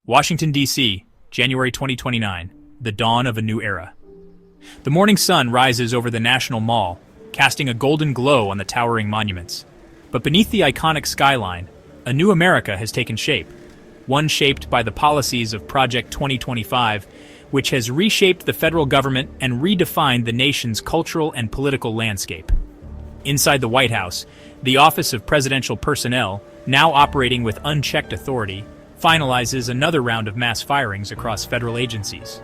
Washington, D.C., January 2029, the dawn of a new era. The morning sun rises over the National Mall, casting a golden glow on the towering monuments. But beneath the iconic skyline, a new America has taken shape, one shaped by the policies of Project 2025, which has reshaped the federal government and redefined the nation's cultural and political landscape. Inside the White House, the Office of Presidential Personnel, now operating with unchecked authority, finalizes another round of mass firings across federal agencies.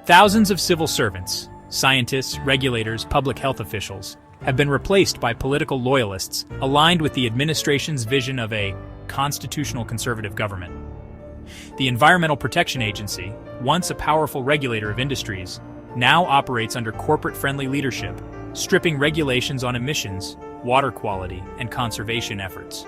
Thousands of civil servants, scientists, regulators, public health officials have been replaced by political loyalists aligned with the administration's vision of a constitutional conservative government. The Environmental Protection Agency, once a powerful regulator of industries, now operates under corporate-friendly leadership, stripping regulations on emissions, water quality, and conservation efforts.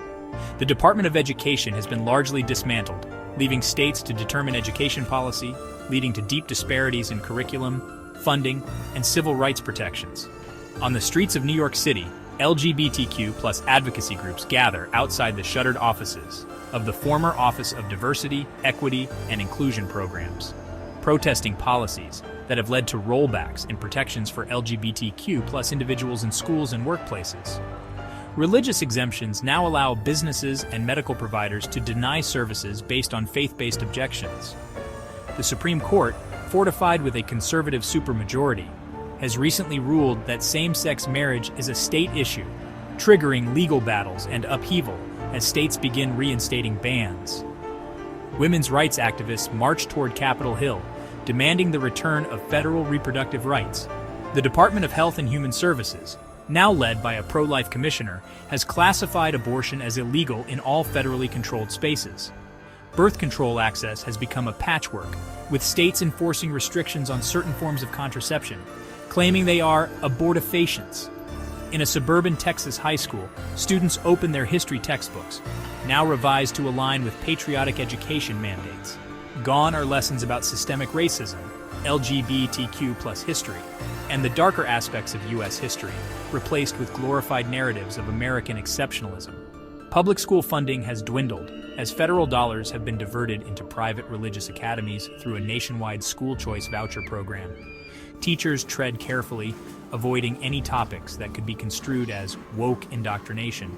The Department of Education has been largely dismantled, leaving states to determine education policy, leading to deep disparities in curriculum, funding, and civil rights protections. On the streets of New York City, LGBTQ+ advocacy groups gather outside the shuttered offices of the former Office of Diversity, Equity, and Inclusion Programs, protesting policies that have led to rollbacks in protections for LGBTQ+ individuals in schools and workplaces. Religious exemptions now allow businesses and medical providers to deny services based on faith-based objections. The Supreme Court, fortified with a conservative supermajority, has recently ruled that same-sex marriage is a state issue, triggering legal battles and upheaval as states begin reinstating bans. Women's rights activists march toward Capitol Hill, demanding the return of federal reproductive rights. The Department of Health and Human Services, now led by a pro-life commissioner, has classified abortion as illegal in all federally controlled spaces. Birth control access has become a patchwork, with states enforcing restrictions on certain forms of contraception, claiming they are abortifacients. In a suburban Texas high school, students open their history textbooks, now revised to align with patriotic education mandates. Gone are lessons about systemic racism, LGBTQ+ history, and the darker aspects of U.S. history, replaced with glorified narratives of American exceptionalism. Public school funding has dwindled as federal dollars have been diverted into private religious academies through a nationwide school choice voucher program. Teachers tread carefully, avoiding any topics that could be construed as woke indoctrination,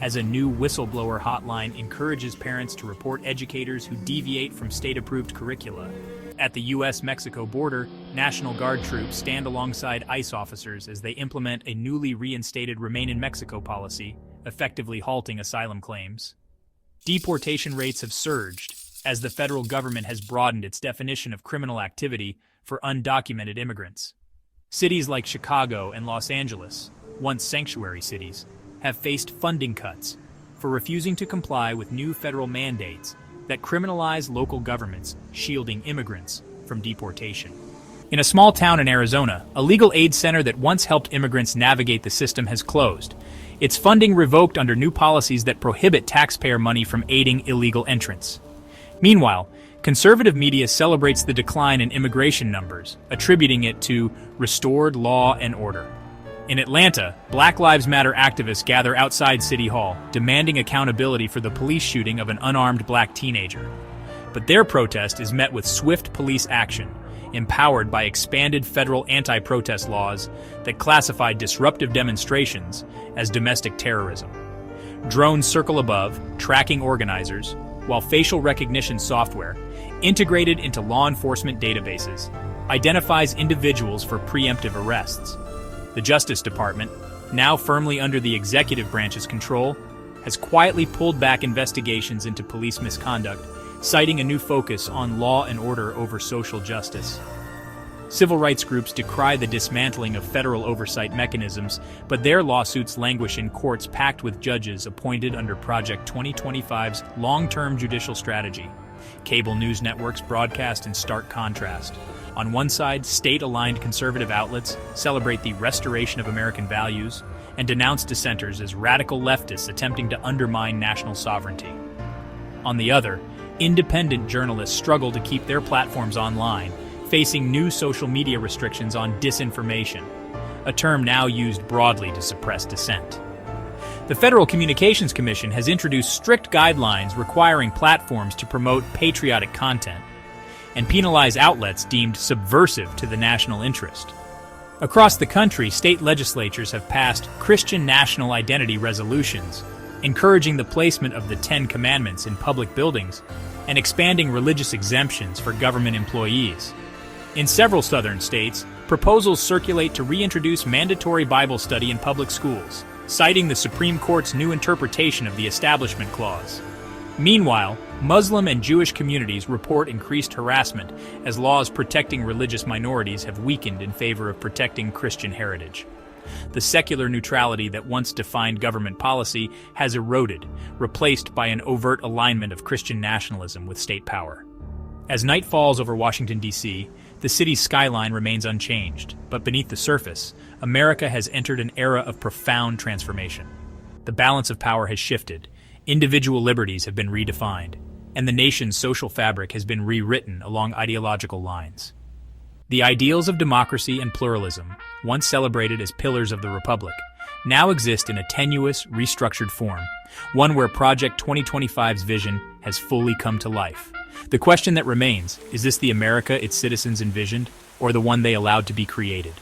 as a new whistleblower hotline encourages parents to report educators who deviate from state-approved curricula. At the U.S.-Mexico border, National Guard troops stand alongside ICE officers as they implement a newly reinstated Remain in Mexico policy, effectively halting asylum claims. Deportation rates have surged as the federal government has broadened its definition of criminal activity for undocumented immigrants. Cities like Chicago and Los Angeles, once sanctuary cities, have faced funding cuts for refusing to comply with new federal mandates that criminalize local governments, shielding immigrants from deportation. In a small town in Arizona, a legal aid center that once helped immigrants navigate the system has closed, its funding revoked under new policies that prohibit taxpayer money from aiding illegal entrants. Meanwhile, conservative media celebrates the decline in immigration numbers, attributing it to restored law and order. In Atlanta, Black Lives Matter activists gather outside City Hall, demanding accountability for the police shooting of an unarmed black teenager. But their protest is met with swift police action, empowered by expanded federal anti-protest laws that classify disruptive demonstrations as domestic terrorism. Drones circle above, tracking organizers, while facial recognition software, integrated into law enforcement databases, identifies individuals for preemptive arrests. The Justice Department, now firmly under the executive branch's control, has quietly pulled back investigations into police misconduct, citing a new focus on law and order over social justice. Civil rights groups decry the dismantling of federal oversight mechanisms, but their lawsuits languish in courts packed with judges appointed under Project 2025's long-term judicial strategy. Cable news networks broadcast in stark contrast. On one side, state-aligned conservative outlets celebrate the restoration of American values and denounce dissenters as radical leftists attempting to undermine national sovereignty. On the other, independent journalists struggle to keep their platforms online, facing new social media restrictions on disinformation, a term now used broadly to suppress dissent. The Federal Communications Commission has introduced strict guidelines requiring platforms to promote patriotic content and penalize outlets deemed subversive to the national interest. Across the country, state legislatures have passed Christian national identity resolutions, encouraging the placement of the Ten Commandments in public buildings and expanding religious exemptions for government employees. In several southern states, proposals circulate to reintroduce mandatory Bible study in public schools, citing the Supreme Court's new interpretation of the Establishment Clause. Meanwhile, Muslim and Jewish communities report increased harassment as laws protecting religious minorities have weakened in favor of protecting Christian heritage. The secular neutrality that once defined government policy has eroded, replaced by an overt alignment of Christian nationalism with state power. As night falls over Washington, D.C., the city's skyline remains unchanged, but beneath the surface, America has entered an era of profound transformation. The balance of power has shifted, individual liberties have been redefined, and the nation's social fabric has been rewritten along ideological lines. The ideals of democracy and pluralism, once celebrated as pillars of the Republic, now exist in a tenuous, restructured form, one where Project 2025's vision has fully come to life. The question that remains, is this the America its citizens envisioned, or the one they allowed to be created?